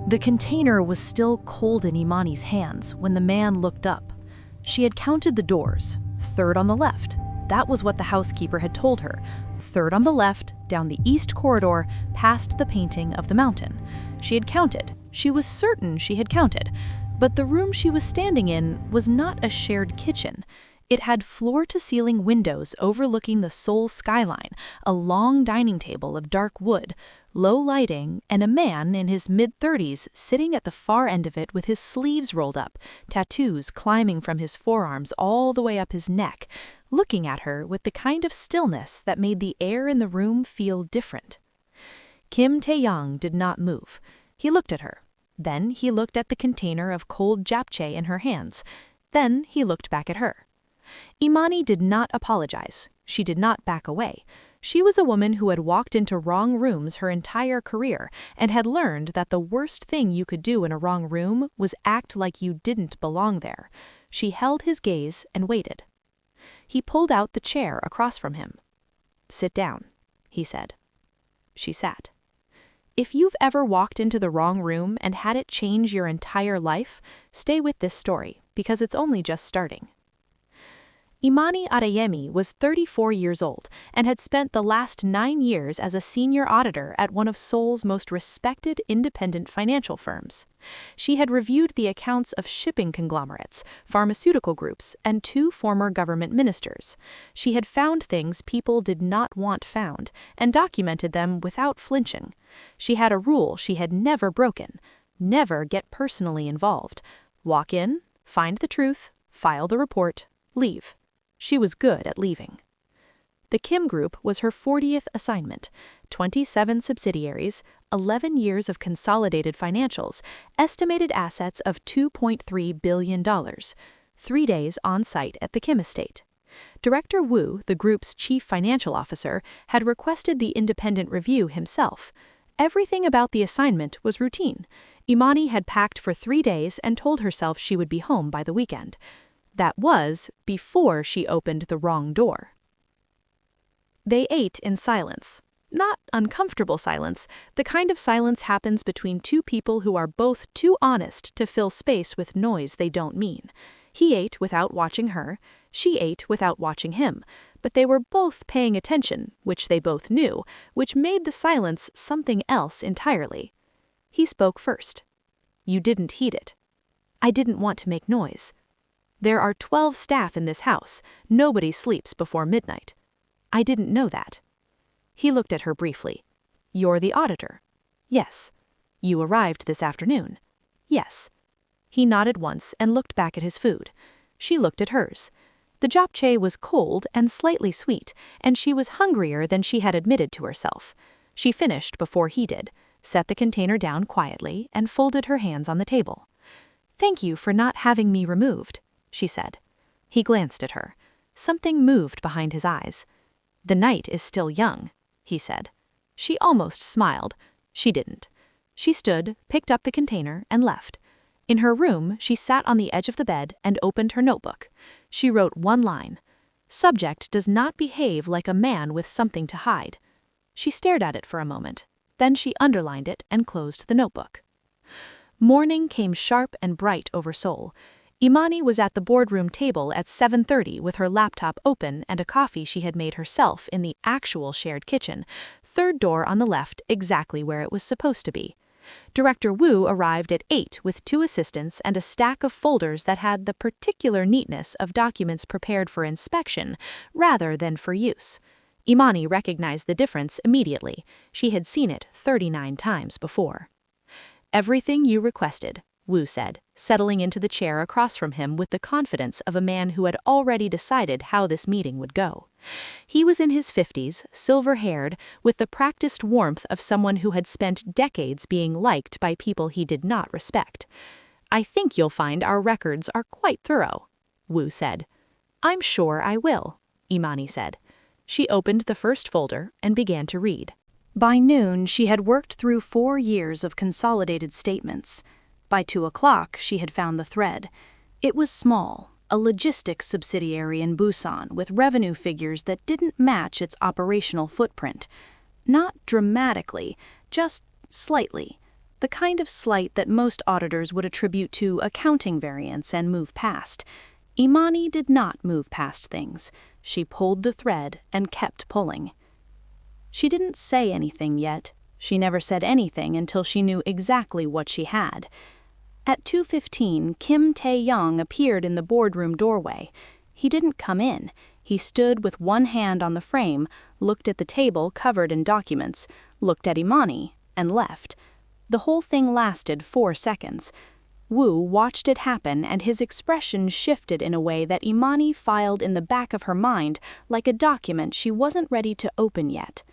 The container was still cold in Imani's hands when the man looked up. She had counted the doors, 3rd on the left. That was what the housekeeper had told her. 3rd on the left, down the east corridor, past the painting of the mountain. She had counted. She was certain she had counted. But the room she was standing in was not a shared kitchen. It had floor-to-ceiling windows overlooking the Seoul skyline, a long dining table of dark wood, low lighting, and a man in his mid-30s sitting at the far end of it with his sleeves rolled up, tattoos climbing from his forearms all the way up his neck, looking at her with the kind of stillness that made the air in the room feel different. Kim Tae-young did not move. He looked at her. Then he looked at the container of cold japchae in her hands. Then he looked back at her. Imani did not apologize. She did not back away. She was a woman who had walked into wrong rooms her entire career and had learned that the worst thing you could do in a wrong room was act like you didn't belong there. She held his gaze and waited. He pulled out the chair across from him. "Sit down," he said. She sat. If you've ever walked into the wrong room and had it change your entire life, stay with this story, because it's only just starting. Imani Adeyemi was 34 years old and had spent the last 9 years as a senior auditor at one of Seoul's most respected independent financial firms. She had reviewed the accounts of shipping conglomerates, pharmaceutical groups, and 2 former government ministers. She had found things people did not want found and documented them without flinching. She had a rule she had never broken: never get personally involved. Walk in, find the truth, file the report, leave. She was good at leaving. The Kim Group was her 40th assignment, 27 subsidiaries, 11 years of consolidated financials, estimated assets of $2.3 billion, 3 days on site at the Kim estate. Director Woo, the group's chief financial officer, had requested the independent review himself. Everything about the assignment was routine. Imani had packed for 3 days and told herself she would be home by the weekend. That was before she opened the wrong door. They ate in silence. Not uncomfortable silence. The kind of silence happens between 2 people who are both too honest to fill space with noise they don't mean. He ate without watching her. She ate without watching him. But they were both paying attention, which they both knew, which made the silence something else entirely. He spoke first. "You didn't heed it." "I didn't want to make noise." "There are 12 staff in this house. Nobody sleeps before midnight." "I didn't know that." He looked at her briefly. "You're the auditor." "Yes." "You arrived this afternoon." "Yes." He nodded once and looked back at his food. She looked at hers. The japchae was cold and slightly sweet, and she was hungrier than she had admitted to herself. She finished before he did, set the container down quietly, and folded her hands on the table. "Thank you for not having me removed," she said. He glanced at her. Something moved behind his eyes. "The night is still young," he said. She almost smiled. She didn't. She stood, picked up the container, and left. In her room, she sat on the edge of the bed and opened her notebook. She wrote 1 line. "Subject does not behave like a man with something to hide." She stared at it for a moment. Then she underlined it and closed the notebook. Morning came sharp and bright over Seoul. Imani was at the boardroom table at 7:30 with her laptop open and a coffee she had made herself in the actual shared kitchen, 3rd door on the left, exactly where it was supposed to be. Director Woo arrived at 8 with 2 assistants and a stack of folders that had the particular neatness of documents prepared for inspection rather than for use. Imani recognized the difference immediately. She had seen it 39 times before. "Everything you requested," Woo said, settling into the chair across from him with the confidence of a man who had already decided how this meeting would go. He was in his 50s, silver-haired, with the practiced warmth of someone who had spent decades being liked by people he did not respect. "I think you'll find our records are quite thorough," Woo said. "I'm sure I will," Imani said. She opened the first folder and began to read. By noon, she had worked through 4 years of consolidated statements. By 2 o'clock, she had found the thread. It was small, a logistics subsidiary in Busan with revenue figures that didn't match its operational footprint. Not dramatically, just slightly. the kind of slight that most auditors would attribute to accounting variance and move past. Imani did not move past things. She pulled the thread and kept pulling. She didn't say anything yet. She never said anything until she knew exactly what she had. At 2:15, Kim Tae-young appeared in the boardroom doorway. He didn't come in. He stood with one hand on the frame, looked at the table covered in documents, looked at Imani, and left. The whole thing lasted 4 seconds. Woo watched it happen, and his expression shifted in a way that Imani filed in the back of her mind like a document she wasn't ready to open yet.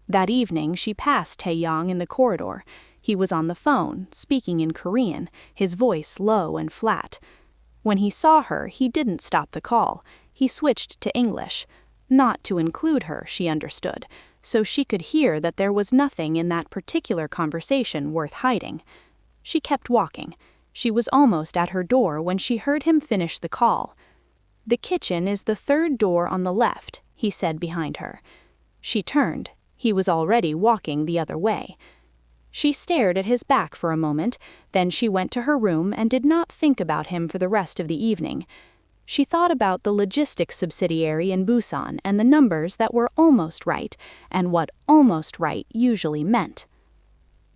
That evening, she passed Tae-young in the corridor. He was on the phone, speaking in Korean, his voice low and flat. When he saw her, he didn't stop the call. He switched to English. Not to include her, she understood, so she could hear that there was nothing in that particular conversation worth hiding. She kept walking. She was almost at her door when she heard him finish the call. "The kitchen is the third door on the left," he said behind her. She turned. He was already walking the other way. She stared at his back for a moment, then she went to her room and did not think about him for the rest of the evening. She thought about the logistics subsidiary in Busan and the numbers that were almost right, and what almost right usually meant.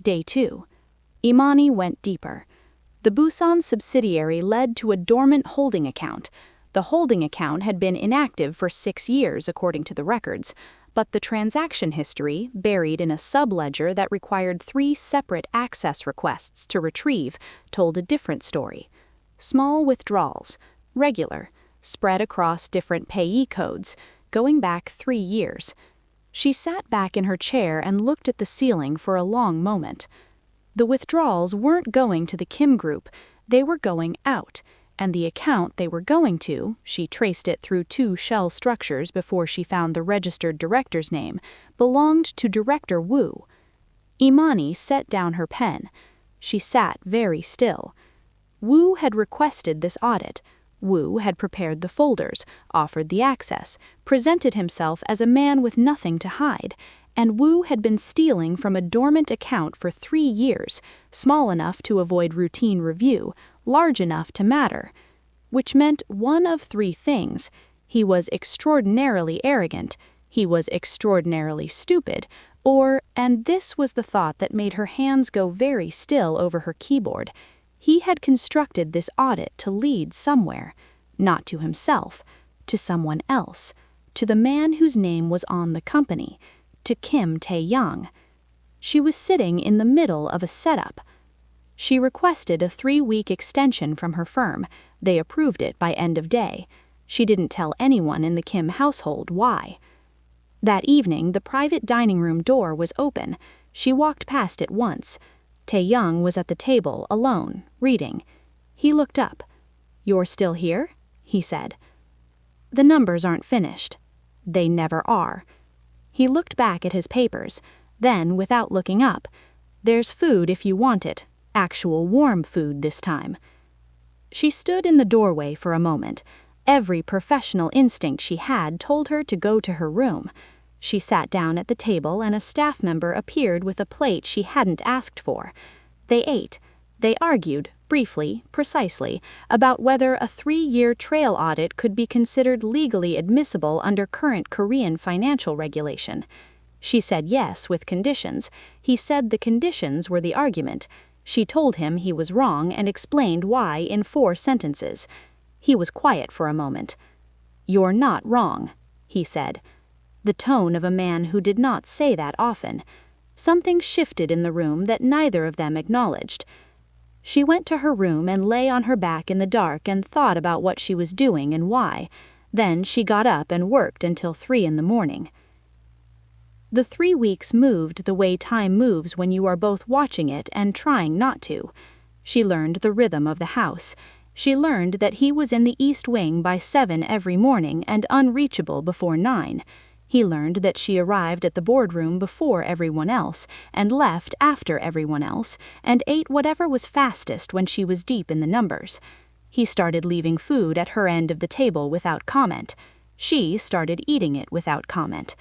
Day 2. Imani went deeper. The Busan subsidiary led to a dormant holding account. The holding account had been inactive for 6 years, according to the records, but the transaction history, buried in a subledger that required 3 separate access requests to retrieve, told a different story. Small withdrawals, regular, spread across different payee codes, going back 3 years. She sat back in her chair and looked at the ceiling for a long moment. The withdrawals weren't going to the Kim Group, they were going out, and the account they were going to, she traced it through 2 shell structures before she found the registered director's name, belonged to Director Woo. Imani set down her pen. She sat very still. Woo had requested this audit. Woo had prepared the folders, offered the access, presented himself as a man with nothing to hide, and Woo had been stealing from a dormant account for 3 years, small enough to avoid routine review, large enough to matter. Which meant one of 3 things. He was extraordinarily arrogant, he was extraordinarily stupid, or, and this was the thought that made her hands go very still over her keyboard, he had constructed this audit to lead somewhere, not to himself, to someone else, to the man whose name was on the company, to Kim Tae-young. She was sitting in the middle of a setup. She requested a 3-week extension from her firm. They approved it by end of day. She didn't tell anyone in the Kim household why. That evening, the private dining room door was open. She walked past it once. Tae-young was at the table, alone, reading. He looked up. "You're still here?" he said. "The numbers aren't finished." "They never are." He looked back at his papers. Then, without looking up, "There's food if you want it. Actual warm food this time." She stood in the doorway for a moment. Every professional instinct she had told her to go to her room. She sat down at the table and a staff member appeared with a plate she hadn't asked for. They ate. They argued, briefly, precisely, about whether a 3-year trail audit could be considered legally admissible under current Korean financial regulation. She said yes with conditions. He said the conditions were the argument. She told him he was wrong and explained why in 4 sentences. He was quiet for a moment. "You're not wrong," he said. The tone of a man who did not say that often. Something shifted in the room that neither of them acknowledged. She went to her room and lay on her back in the dark and thought about what she was doing and why. Then she got up and worked until 3 in the morning. The 3 weeks moved the way time moves when you are both watching it and trying not to. She learned the rhythm of the house. She learned that he was in the East Wing by 7 every morning and unreachable before 9. He learned that she arrived at the boardroom before everyone else, and left after everyone else, and ate whatever was fastest when she was deep in the numbers. He started leaving food at her end of the table without comment. She started eating it without comment.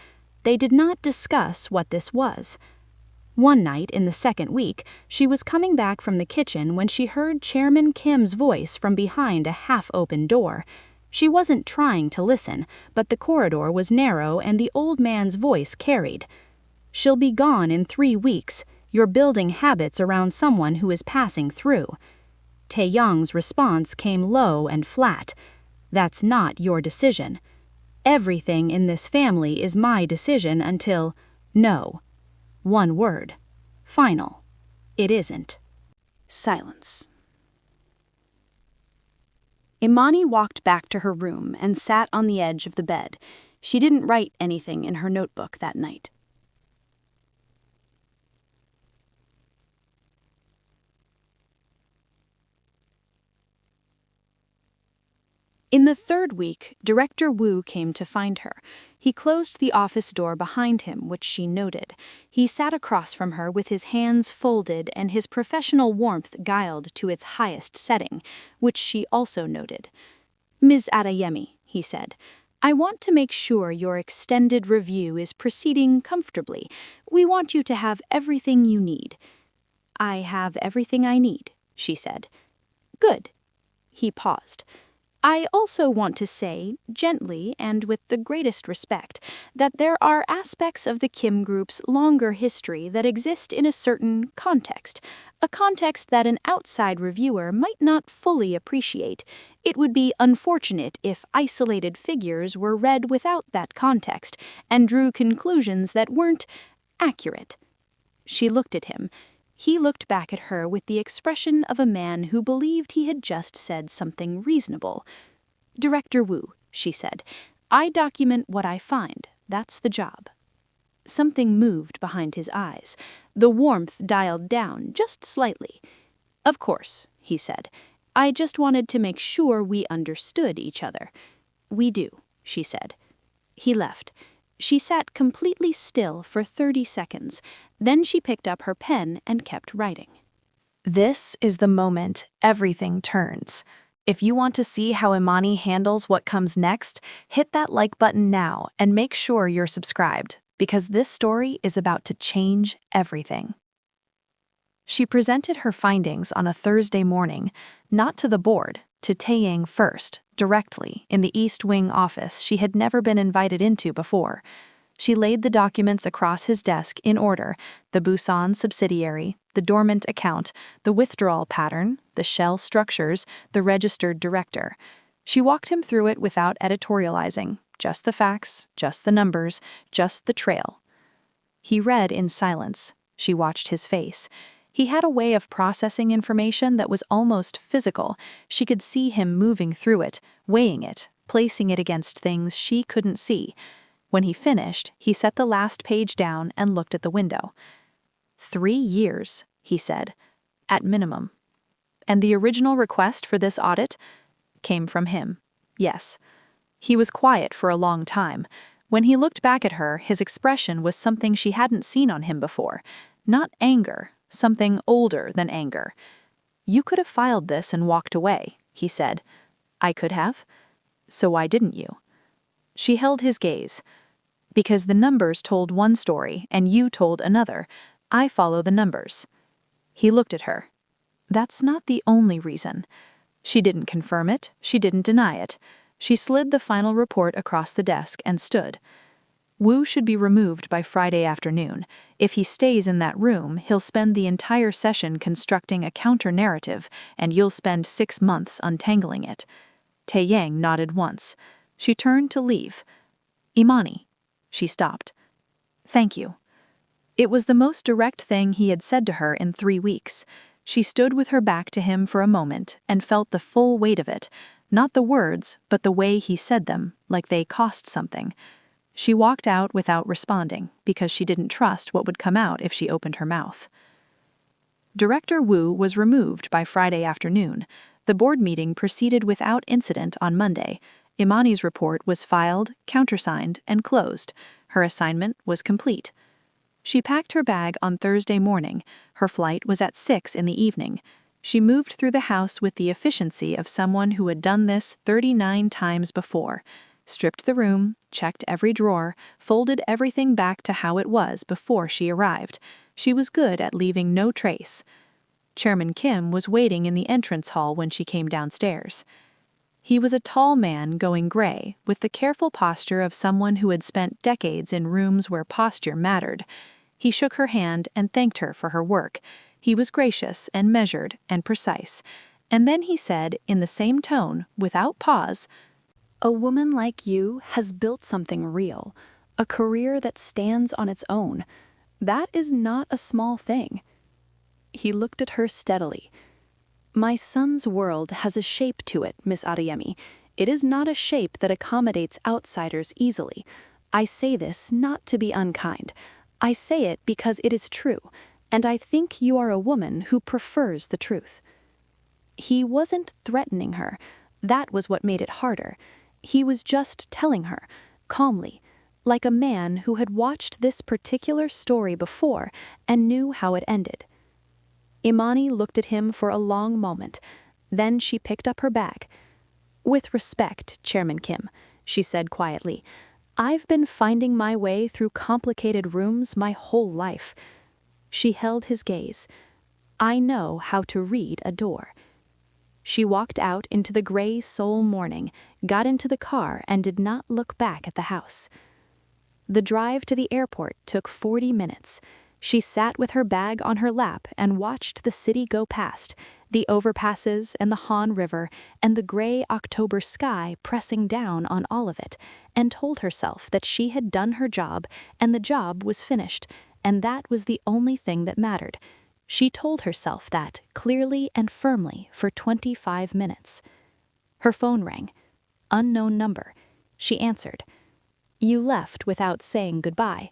They did not discuss what this was. One night in the second week, she was coming back from the kitchen when she heard Chairman Kim's voice from behind a half-open door. She wasn't trying to listen, but the corridor was narrow and the old man's voice carried. "She'll be gone in 3 weeks. You're building habits around someone who is passing through." Tae-young's response came low and flat. "That's not your decision. Everything in this family is my decision until, no. One word. Final. It isn't." Silence. Imani walked back to her room and sat on the edge of the bed. She didn't write anything in her notebook that night. In the third week, Director Woo came to find her. He closed the office door behind him, which she noted. He sat across from her with his hands folded and his professional warmth dialed to its highest setting, which she also noted. "Ms. Adeyemi," he said, "I want to make sure your extended review is proceeding comfortably. We want you to have everything you need." "I have everything I need," she said. "Good." He paused. "I also want to say, gently and with the greatest respect, that there are aspects of the Kim Group's longer history that exist in a certain context, a context that an outside reviewer might not fully appreciate. It would be unfortunate if isolated figures were read without that context and drew conclusions that weren't accurate." She looked at him. He looked back at her with the expression of a man who believed he had just said something reasonable. "Director Woo," she said, "I document what I find. That's the job." Something moved behind his eyes. The warmth dialed down just slightly. "Of course," he said. "I just wanted to make sure we understood each other." "We do," she said. He left. She sat completely still for 30 seconds. Then she picked up her pen and kept writing. This is the moment everything turns. If you want to see how Imani handles what comes next, hit that like button now and make sure you're subscribed, because this story is about to change everything. She presented her findings on a Thursday morning, not to the board, to Tae-yang first, directly, in the East Wing office she had never been invited into before. She laid the documents across his desk in order: the Busan subsidiary, the dormant account, the withdrawal pattern, the shell structures, the registered director. She walked him through it without editorializing, just the facts, just the numbers, just the trail. He read in silence. She watched his face. He had a way of processing information that was almost physical. She could see him moving through it, weighing it, placing it against things she couldn't see. When he finished, he set the last page down and looked at the window. 3 years, he said, at minimum. And the original request for this audit came from him. Yes. He was quiet for a long time. When he looked back at her, his expression was something she hadn't seen on him before. Not anger, something older than anger. "You could have filed this and walked away," he said. "I could have. So why didn't you?" She held his gaze. "Because the numbers told one story and you told another. I follow the numbers." He looked at her. "That's not the only reason." She didn't confirm it. She didn't deny it. She slid the final report across the desk and stood. "Wu should be removed by Friday afternoon. If he stays in that room, he'll spend the entire session constructing a counter-narrative, and you'll spend 6 months untangling it." Tae-yang nodded once. She turned to leave. "Imani." She stopped. "Thank you." It was the most direct thing he had said to her in 3 weeks. She stood with her back to him for a moment and felt the full weight of it, not the words, but the way he said them, like they cost something. She walked out without responding, because she didn't trust what would come out if she opened her mouth. Director Wu was removed by Friday afternoon. The board meeting proceeded without incident on Monday. Imani's report was filed, countersigned, and closed. Her assignment was complete. She packed her bag on Thursday morning. Her flight was at 6 in the evening. She moved through the house with the efficiency of someone who had done this 39 times before. stripped the room, checked every drawer, folded everything back to how it was before she arrived. She was good at leaving no trace. Chairman Kim was waiting in the entrance hall when she came downstairs. He was a tall man going gray, with the careful posture of someone who had spent decades in rooms where posture mattered. He shook her hand and thanked her for her work. He was gracious and measured and precise. And then he said, in the same tone, without pause, "A woman like you has built something real, a career that stands on its own. That is not a small thing." He looked at her steadily. "My son's world has a shape to it, Miss Adeyemi. It is not a shape that accommodates outsiders easily. I say this not to be unkind. I say it because it is true, and I think you are a woman who prefers the truth." He wasn't threatening her. That was what made it harder. He was just telling her, calmly, like a man who had watched this particular story before and knew how it ended. Imani looked at him for a long moment. Then she picked up her bag. "With respect, Chairman Kim," she said quietly, "I've been finding my way through complicated rooms my whole life." She held his gaze. "I know how to read a door." She walked out into the gray Seoul morning, got into the car, and did not look back at the house. The drive to the airport took 40 minutes. She sat with her bag on her lap and watched the city go past, the overpasses and the Han River and the gray October sky pressing down on all of it, and told herself that she had done her job and the job was finished, and that was the only thing that mattered. She told herself that clearly and firmly for 25 minutes. Her phone rang. Unknown number. She answered. "You left without saying goodbye."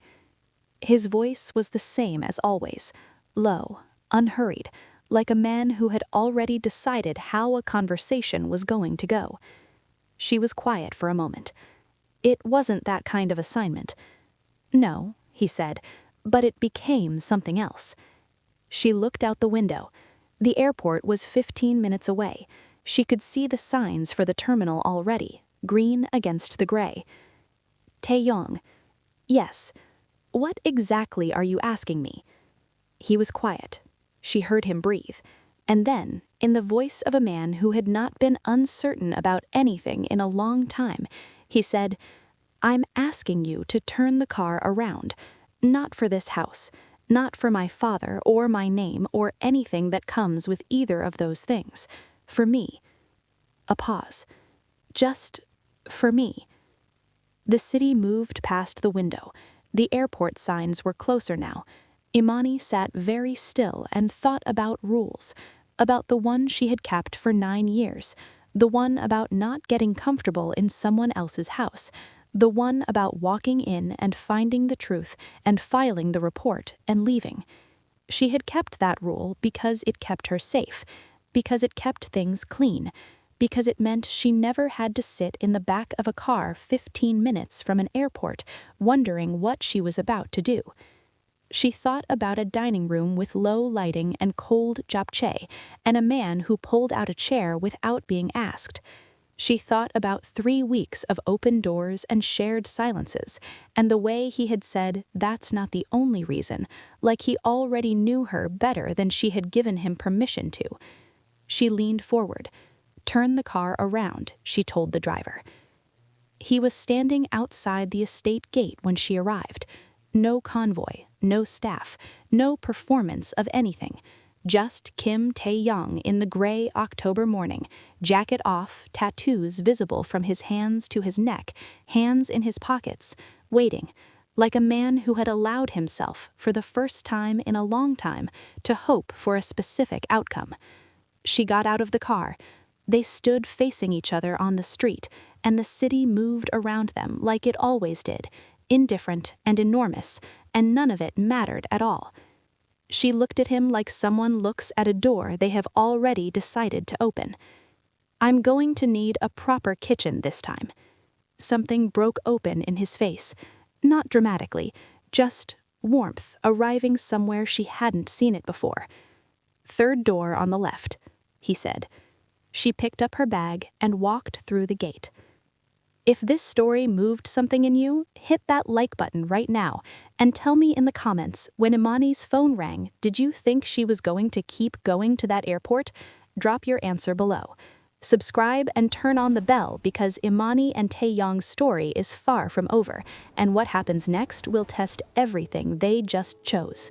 His voice was the same as always, low, unhurried, like a man who had already decided how a conversation was going to go. She was quiet for a moment. "It wasn't that kind of assignment." "No," he said, "but it became something else." She looked out the window. The airport was 15 minutes away. She could see the signs for the terminal already, green against the gray. "Taeyong." "Yes. What exactly are you asking me?" He was quiet. She heard him breathe. And then, in the voice of a man who had not been uncertain about anything in a long time, he said, "I'm asking you to turn the car around. Not for this house. Not for my father or my name or anything that comes with either of those things. For me." A pause. "Just for me." The city moved past the window. The airport signs were closer now. Imani sat very still and thought about rules, about the one she had kept for 9 years, the one about not getting comfortable in someone else's house, the one about walking in and finding the truth and filing the report and leaving. She had kept that rule because it kept her safe, because it kept things clean, because it meant she never had to sit in the back of a car 15 minutes from an airport wondering what she was about to do. She thought about a dining room with low lighting and cold japchae, and a man who pulled out a chair without being asked. She thought about 3 weeks of open doors and shared silences, and the way he had said that's not the only reason, like he already knew her better than she had given him permission to. She leaned forward. "Turn the car around," she told the driver. He was standing outside the estate gate when she arrived. No convoy, no staff, no performance of anything. Just Kim Tae-young in the gray October morning, jacket off, tattoos visible from his hands to his neck, hands in his pockets, waiting, like a man who had allowed himself, for the first time in a long time, to hope for a specific outcome. She got out of the car. They stood facing each other on the street, and the city moved around them like it always did, indifferent and enormous, and none of it mattered at all. She looked at him like someone looks at a door they have already decided to open. "I'm going to need a proper kitchen this time." Something broke open in his face, not dramatically, just warmth arriving somewhere she hadn't seen it before. "Third door on the left," he said. She picked up her bag and walked through the gate. If this story moved something in you, hit that like button right now and tell me in the comments, when Imani's phone rang, did you think she was going to keep going to that airport? Drop your answer below. Subscribe and turn on the bell because Imani and Taeyong's story is far from over, and what happens next will test everything they just chose.